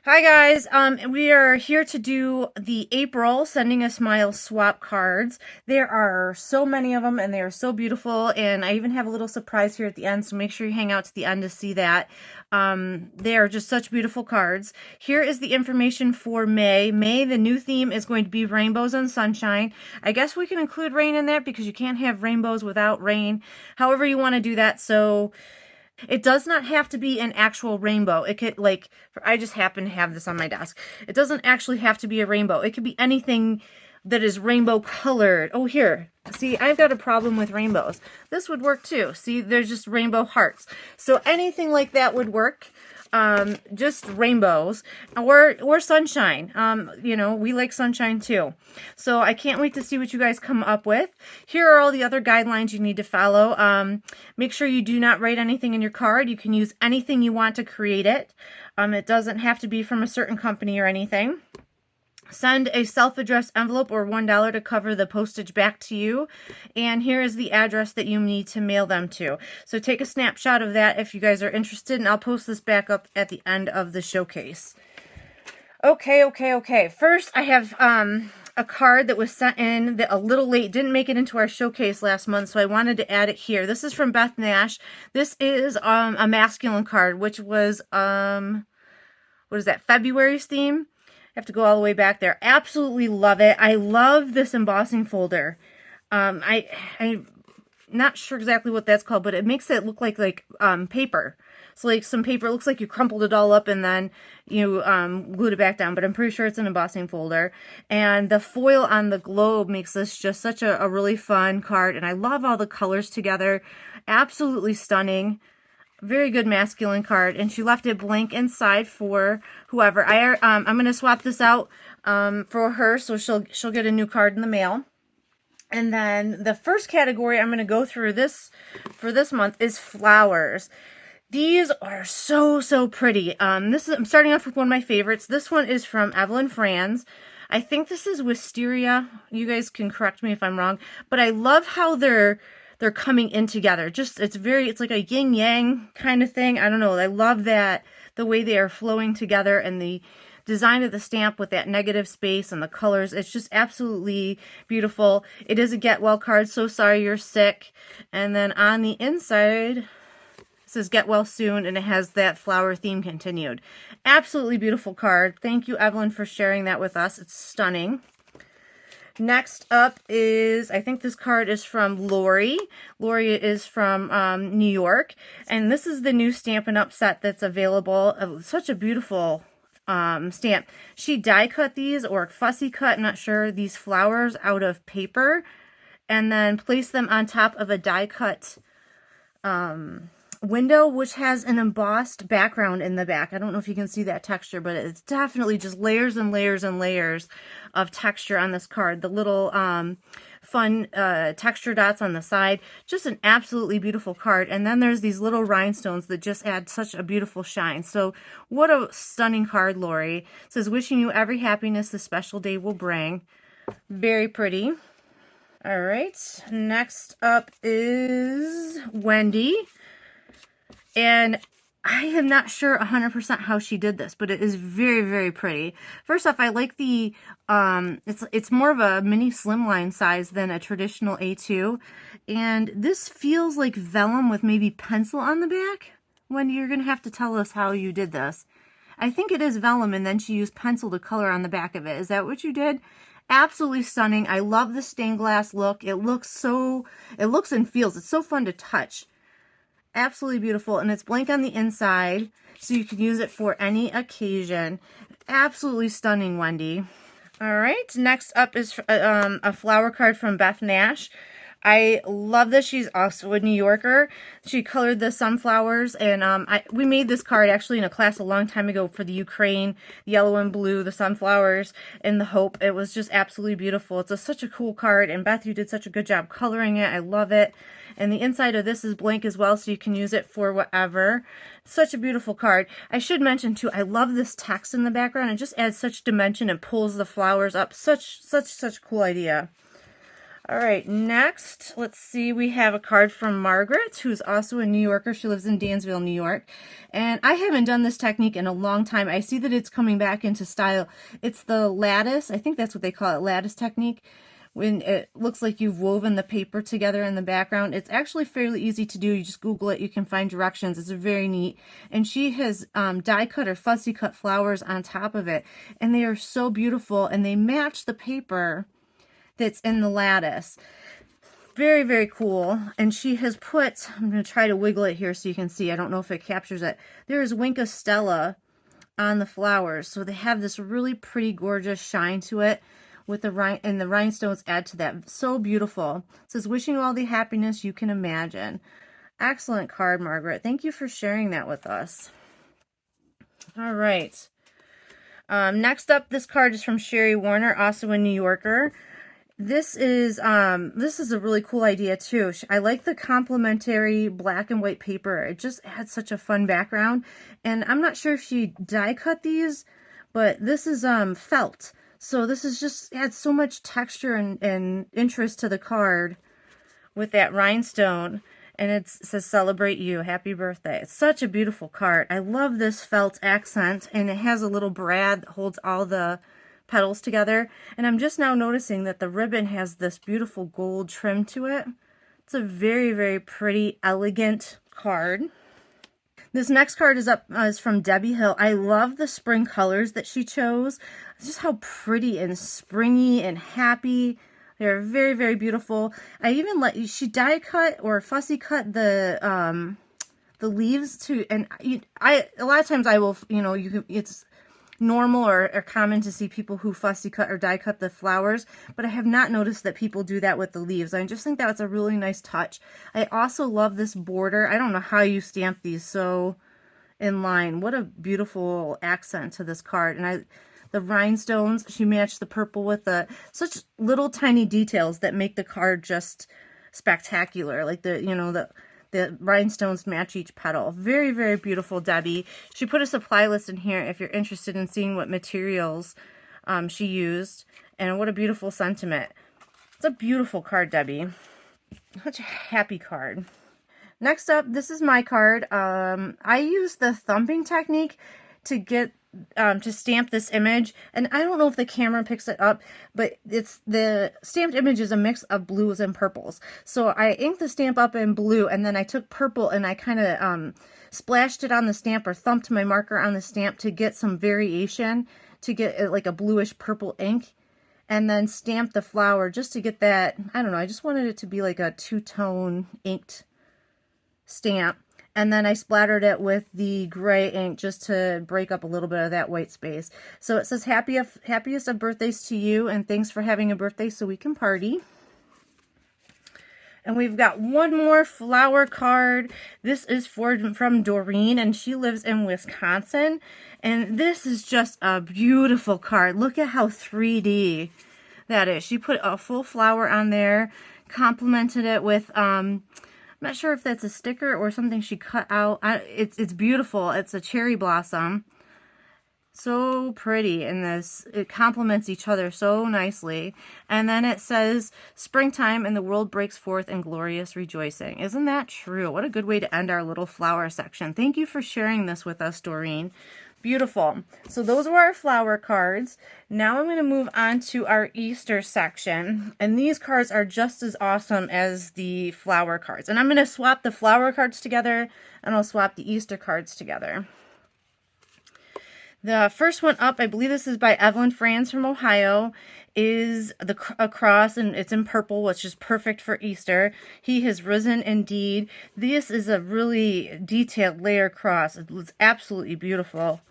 Hi guys, we are here to do the April Sending a Smile swap cards. There are so many of them and they are so beautiful, and I even have a little surprise here at the end, so make sure you hang out to the end to see that. They are just such beautiful cards. Here is the information for May. May, the new theme is going to be rainbows and sunshine. I guess we can include rain in that because you can't have rainbows without rain. However you want to do that, so it does not have to be an actual rainbow. It could, like, I just happen to have this on my desk. It doesn't actually have to be a rainbow. It could be anything that is rainbow colored. Oh, here. See, I've got a problem with rainbows. This would work too. See, there's just rainbow hearts. So anything like that would work. Just rainbows or sunshine. You know, we like sunshine too. So I can't wait to see what you guys come up with. Here are all the other guidelines you need to follow. Make sure you do not write anything in your card. You can use anything you want to create it. It doesn't have to be from a certain company or anything. Send a self-addressed envelope or $1 to cover the postage back to you. And here is the address that you need to mail them to. So take a snapshot of that if you guys are interested, and I'll post this back up at the end of the showcase. Okay. First, I have a card that was sent in that a little late, didn't make it into our showcase last month, so I wanted to add it here. This is from Beth Nash. This is a masculine card, which was, what is that, February's theme? I have to go all the way back there. Absolutely love it. I love this embossing folder. I'm not sure exactly what that's called, but it makes it look like paper. So like some paper, it looks like you crumpled it all up and then you glued it back down, but I'm pretty sure it's an embossing folder. And the foil on the globe makes this just such a really fun card, and I love all the colors together. Absolutely stunning. Very good masculine card, and she left it blank inside for whoever. I'm going to swap this out for her, so she'll get a new card in the mail. And then the first category I'm going to go through this for this month is flowers. These are so pretty. I'm starting off with one of my favorites. This one is from Evelyn Franz. I think this is wisteria. You guys can correct me if I'm wrong, but I love how they're coming in together. Just, it's like a yin yang kind of thing. I don't know. I love that, the way they are flowing together, and the design of the stamp with that negative space and the colors. It's just absolutely beautiful. It is a get well card. So sorry you're sick. And then on the inside, it says get well soon, and it has that flower theme continued. Absolutely beautiful card. Thank you, Evelyn, for sharing that with us. It's stunning. Next up is, I think this card is from Lori. Lori is from New York, and this is the new Stampin' Up! Set that's available. Such a beautiful stamp. She die cut these, or fussy cut, not sure, these flowers out of paper, and then placed them on top of a die cut window, which has an embossed background in the back. I don't know if you can see that texture, but it's definitely just layers and layers and layers of texture on this card. The little fun texture dots on the side. Just an absolutely beautiful card. And then there's these little rhinestones that just add such a beautiful shine. So what a stunning card, Lori. It says, wishing you every happiness this special day will bring. Very pretty. All right. Next up is Wendy. And I am not sure 100% how she did this, but it is very pretty. First off, I like the, it's more of a mini slimline size than a traditional A2. And this feels like vellum with maybe pencil on the back. Wendy, you're going to have to tell us how you did this. I think it is vellum, and then she used pencil to color on the back of it. Is that what you did? Absolutely stunning. I love the stained glass look. It looks and feels. It's so fun to touch. Absolutely beautiful, and it's blank on the inside, so you can use it for any occasion. Absolutely stunning, Wendy. All right, next up is a flower card from Beth Nash. I love this. She's also a New Yorker. She colored the sunflowers, and we made this card actually in a class a long time ago for the Ukraine, the yellow and blue, the sunflowers, and the hope. It was just absolutely beautiful. It's such a cool card, and Beth, you did such a good job coloring it. I love it. And the inside of this is blank as well, so you can use it for whatever. Such a beautiful card. I should mention, too, I love this text in the background. It just adds such dimension and pulls the flowers up. Such a cool idea. All right, next, let's see, we have a card from Margaret, who's also a New Yorker. She lives in Dansville, New York. And I haven't done this technique in a long time. I see that it's coming back into style. It's the lattice. I think that's what they call it, lattice technique. When it looks like you've woven the paper together in the background. It's actually fairly easy to do. You just Google it. You can find directions. It's very neat. And she has die cut or fussy cut flowers on top of it. And they are so beautiful. And they match the paper that's in the lattice. Very, very cool. And she has put, I'm going to try to wiggle it here so you can see. I don't know if it captures it. There is Winka Stella on the flowers. So they have this really pretty, gorgeous shine to it with the and the rhinestones add to that. So beautiful. It says, wishing you all the happiness you can imagine. Excellent card, Margaret. Thank you for sharing that with us. All right. Next up, this card is from Sherry Warner, also a New Yorker. This is a really cool idea too. I like the complementary black and white paper. It just adds such a fun background. And I'm not sure if she die cut these, but this is felt. So this is just adds so much texture and interest to the card with that rhinestone. And it says, celebrate you, happy birthday. It's such a beautiful card. I love this felt accent, and it has a little brad that holds all the petals together. And I'm just now noticing that the ribbon has this beautiful gold trim to it. It's a very, very pretty, elegant card. This next card is from Debbie Hill. I love the spring colors that she chose. Just how pretty and springy and happy. They're very, very beautiful. I even she die cut or fussy cut the leaves too. And a lot of times I will, it's normal or common to see people who fussy cut or die cut the flowers, but I have not noticed that people do that with the leaves. I just think that's a really nice touch. I also love this border. I don't know how you stamp these so in line. What a beautiful accent to this card. And the rhinestones, she matched the purple with such little tiny details that make the card just spectacular. Like the rhinestones match each petal. Very, very beautiful, Debbie. She put a supply list in here if you're interested in seeing what materials she used. And what a beautiful sentiment. It's a beautiful card, Debbie. Such a happy card. Next up, this is my card. I use the thumping technique to get to stamp this image, and I don't know if the camera picks it up, but the stamped image is a mix of blues and purples. So I inked the stamp up in blue, and then I took purple and I kind of splashed it on the stamp or thumped my marker on the stamp to get some variation, to get like a bluish purple ink, and then stamped the flower just to get that, I don't know, I just wanted it to be like a two-tone inked stamp. And then I splattered it with the gray ink just to break up a little bit of that white space. So it says, happiest of birthdays to you, and thanks for having a birthday so we can party. And we've got one more flower card. This is from Doreen, and she lives in Wisconsin. And this is just a beautiful card. Look at how 3D that is. She put a full flower on there, complemented it with I'm not sure if that's a sticker or something she cut out. It's beautiful. It's a cherry blossom. So pretty in this. It complements each other so nicely. And then it says, springtime and the world breaks forth in glorious rejoicing. Isn't that true? What a good way to end our little flower section. Thank you for sharing this with us, Doreen. Beautiful. So those were our flower cards. Now I'm going to move on to our Easter section. And these cards are just as awesome as the flower cards. And I'm going to swap the flower cards together, and I'll swap the Easter cards together. The first one up, I believe this is by Evelyn Franz from Ohio, is a cross, and it's in purple, which is perfect for Easter. He has risen indeed. This is a really detailed layer cross. It's absolutely beautiful.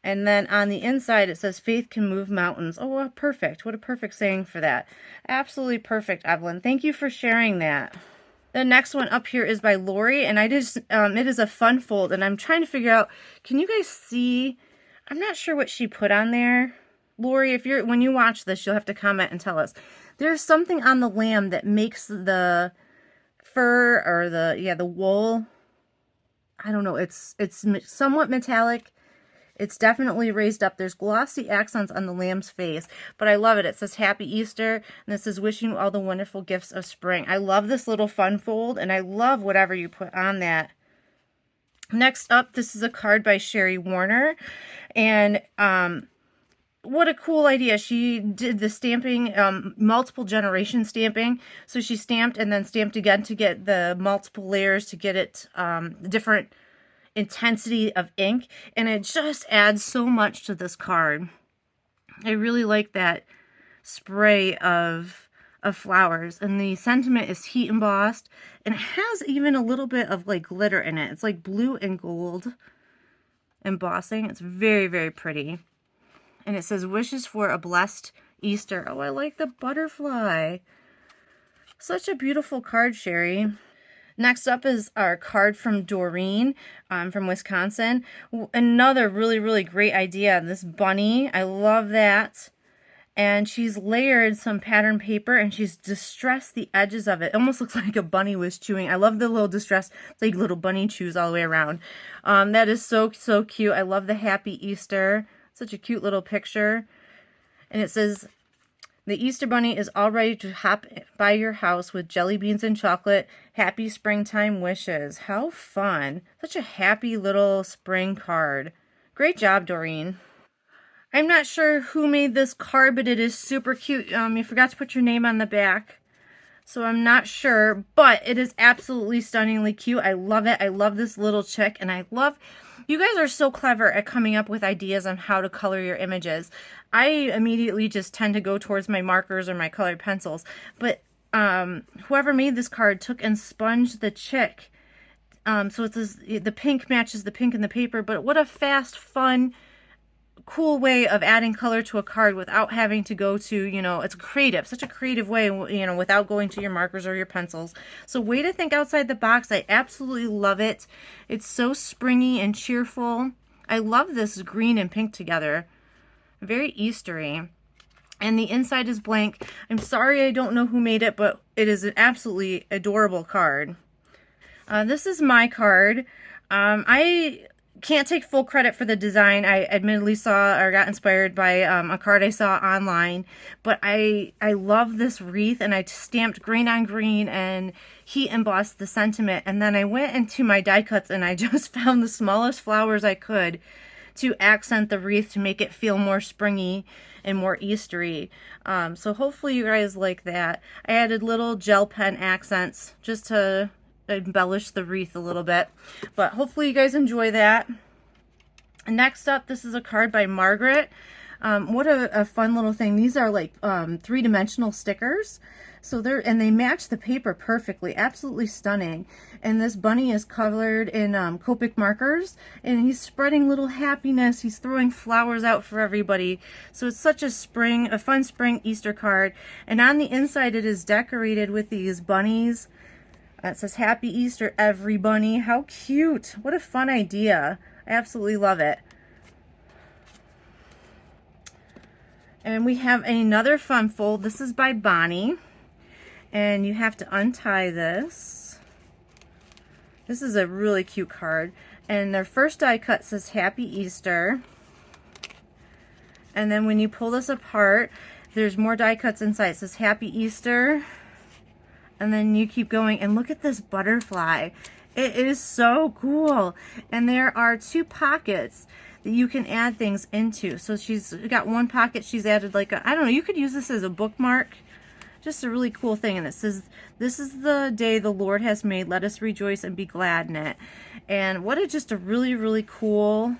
And then on the inside, it says, faith can move mountains. Oh, perfect. What a perfect saying for that. Absolutely perfect, Evelyn. Thank you for sharing that. The next one up here is by Lori, and it is a fun fold, and I'm trying to figure out, can you guys see? I'm not sure what she put on there. Lori, when you watch this, you'll have to comment and tell us. There's something on the lamb that makes the fur or the wool, I don't know, it's somewhat metallic. It's definitely raised up. There's glossy accents on the lamb's face, but I love it. It says Happy Easter, and it says wishing you all the wonderful gifts of spring. I love this little fun fold, and I love whatever you put on that. Next up, this is a card by Sherry Warner, and what a cool idea. She did the stamping, multiple generation stamping. So she stamped and then stamped again to get the multiple layers to get it different intensity of ink, and it just adds so much to this card. I really like that spray of flowers, and the sentiment is heat embossed, and it has even a little bit of like glitter in it. It's like blue and gold embossing. It's very, very pretty, and it says wishes for a blessed Easter. Oh, I like the butterfly. Such a beautiful card, Sherry. Next up is our card from Doreen from Wisconsin. Another really, really great idea. This bunny, I love that. And she's layered some pattern paper, and she's distressed the edges of it. It almost looks like a bunny was chewing. I love the little distress, like little bunny chews all the way around. That is so, so cute. I love the Happy Easter. Such a cute little picture. And it says, the Easter Bunny is all ready to hop by your house with jelly beans and chocolate. Happy springtime wishes. How fun. Such a happy little spring card. Great job, Doreen. I'm not sure who made this card, but it is super cute. You forgot to put your name on the back, so I'm not sure, but it is absolutely stunningly cute. I love it. I love this little chick, and I love... You guys are so clever at coming up with ideas on how to color your images. I immediately just tend to go towards my markers or my colored pencils. But whoever made this card took and sponged the chick. So it's this, the pink matches the pink in the paper. But what a fast, fun, cool way of adding color to a card without having to go to, you know, it's creative, such a creative way, you know, without going to your markers or your pencils. So way to think outside the box. I absolutely love it. It's so springy and cheerful. I love this green and pink together. Very Eastery. And the inside is blank. I'm sorry I don't know who made it, but it is an absolutely adorable card. This is my card. I can't take full credit for the design. I admittedly saw or got inspired by a card I saw online, but I love this wreath, and I stamped green on green and heat embossed the sentiment, and then I went into my die cuts and I just found the smallest flowers I could to accent the wreath to make it feel more springy and more Eastery. So hopefully you guys like that. I added little gel pen accents just to embellish the wreath a little bit, but hopefully you guys enjoy that. Next up, this is a card by Margaret. What a fun little thing. These are like three-dimensional stickers, so they match the paper perfectly. Absolutely stunning. And this bunny is colored in Copic markers, and he's spreading little happiness. He's throwing flowers out for everybody. So it's such a fun spring Easter card. And on the inside, it is decorated with these bunnies. It says, Happy Easter, everybody. How cute. What a fun idea. I absolutely love it. And we have another fun fold. This is by Bonnie. And you have to untie this. This is a really cute card. And their first die cut says, Happy Easter. And then when you pull this apart, there's more die cuts inside. It says, Happy Easter. And then you keep going, and look at this butterfly. It is so cool. And there are two pockets that you can add things into. So she's got one pocket, she's added like I don't know, you could use this as a bookmark. Just a really cool thing. And it says, this is the day the Lord has made. Let us rejoice and be glad in it. And what just a really, really cool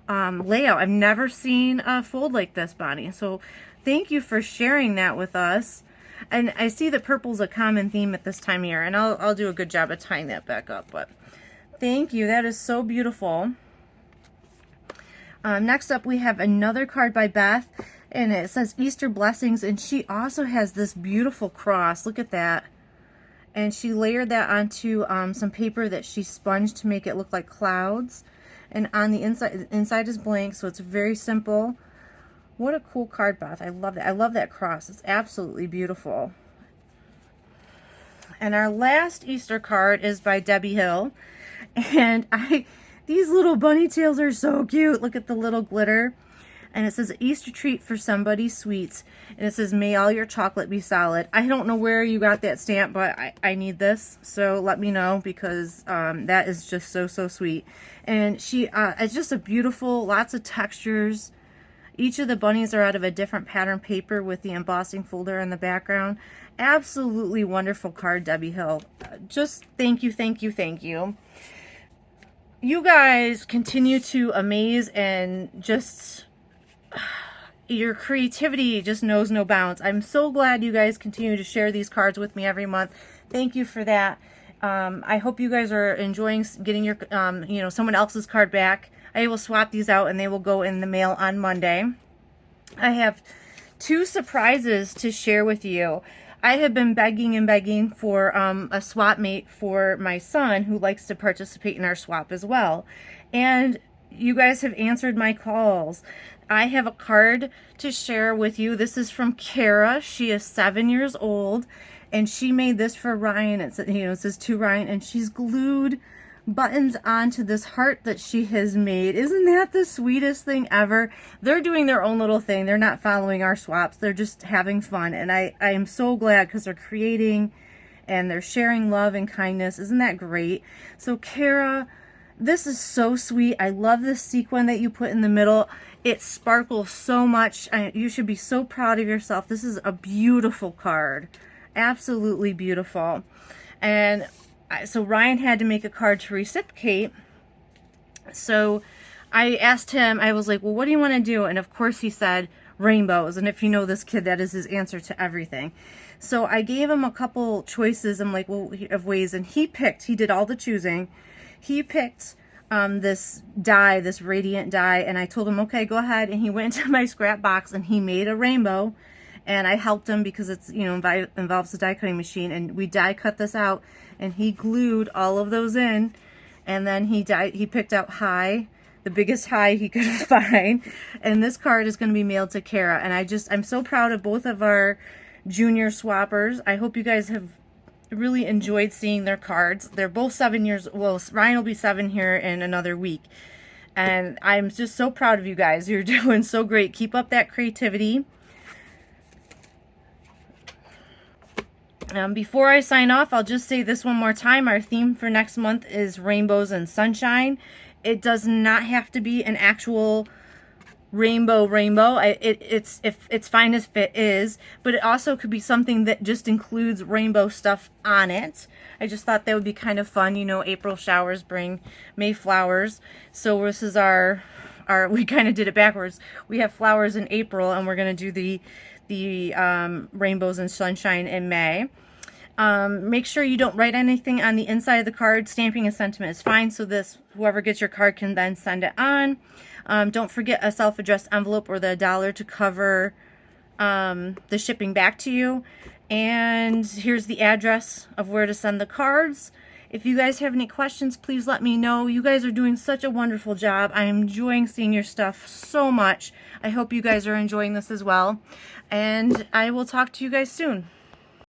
layout. I've never seen a fold like this, Bonnie. So thank you for sharing that with us. And I see that purple's a common theme at this time of year, and I'll do a good job of tying that back up. But thank you. That is so beautiful. Next up, we have another card by Beth, and it says Easter Blessings, and she also has this beautiful cross. Look at that. And she layered that onto some paper that she sponged to make it look like clouds. And on the inside is blank, so it's very simple. What a cool card, Beth. I love that. I love that cross. It's absolutely beautiful. And our last Easter card is by Debbie Hill. And These little bunny tails are so cute. Look at the little glitter. And it says Easter treat for somebody sweets. And it says, may all your chocolate be solid. I don't know where you got that stamp, but I need this. So let me know, because that is just so, so sweet. And it's just a beautiful, lots of textures. Each of the bunnies are out of a different pattern paper with the embossing folder in the background. Absolutely wonderful card, Debbie Hill. Just thank you, thank you, thank you. You guys continue to amaze, and just your creativity just knows no bounds. I'm so glad you guys continue to share these cards with me every month. Thank you for that. I hope you guys are enjoying getting your, someone else's card back. I will swap these out and they will go in the mail on Monday. I have 2 surprises to share with you. I have been begging and begging for a swap mate for my son, who likes to participate in our swap as well. And you guys have answered my calls. I have a card to share with you. This is from Kara. She is 7 years old, and she made this for Ryan. It says to Ryan, and she's glued buttons onto this heart that she has made. Isn't that the sweetest thing ever? They're doing their own little thing. They're not following our swaps. They're just having fun, and I am so glad, because they're creating and they're sharing love and kindness. Isn't that great? So Kara, this is so sweet. I love this sequin that you put in the middle. It sparkles so much. You should be so proud of yourself. This is a beautiful card. Absolutely beautiful. And so Ryan had to make a card to reciprocate. So I asked him, I was like, well, what do you want to do? And of course he said rainbows. And if you know this kid, that is his answer to everything. So I gave him a couple choices. I'm like, well, of ways. And he did all the choosing. He picked this die, this radiant die, and I told him, okay, go ahead. And he went into my scrap box and he made a rainbow, and I helped him because it's, involves the die cutting machine, and we die cut this out, and he glued all of those in, and then he picked out high, the biggest high he could find, and this card is going to be mailed to Kara. And I'm so proud of both of our junior swappers. I hope you guys have really enjoyed seeing their cards. They're both 7 years, well, Ryan will be 7 here in another week, and I'm just so proud of you guys. You're doing so great. Keep up that creativity. Before I sign off, I'll just say this one more time. Our theme for next month is rainbows and sunshine. It does not have to be an actual rainbow. It's fine as it is, but it also could be something that just includes rainbow stuff on it. I just thought that would be kind of fun. April showers bring May flowers. So this is our we kind of did it backwards. We have flowers in April, and we're going to do the rainbows and sunshine in May. Make sure you don't write anything on the inside of the card. Stamping and sentiment is fine, so whoever gets your card can then send it on. Don't forget a self-addressed envelope or the $1 to cover the shipping back to you. And here's the address of where to send the cards. If you guys have any questions, please let me know. You guys are doing such a wonderful job. I am enjoying seeing your stuff so much. I hope you guys are enjoying this as well. And I will talk to you guys soon.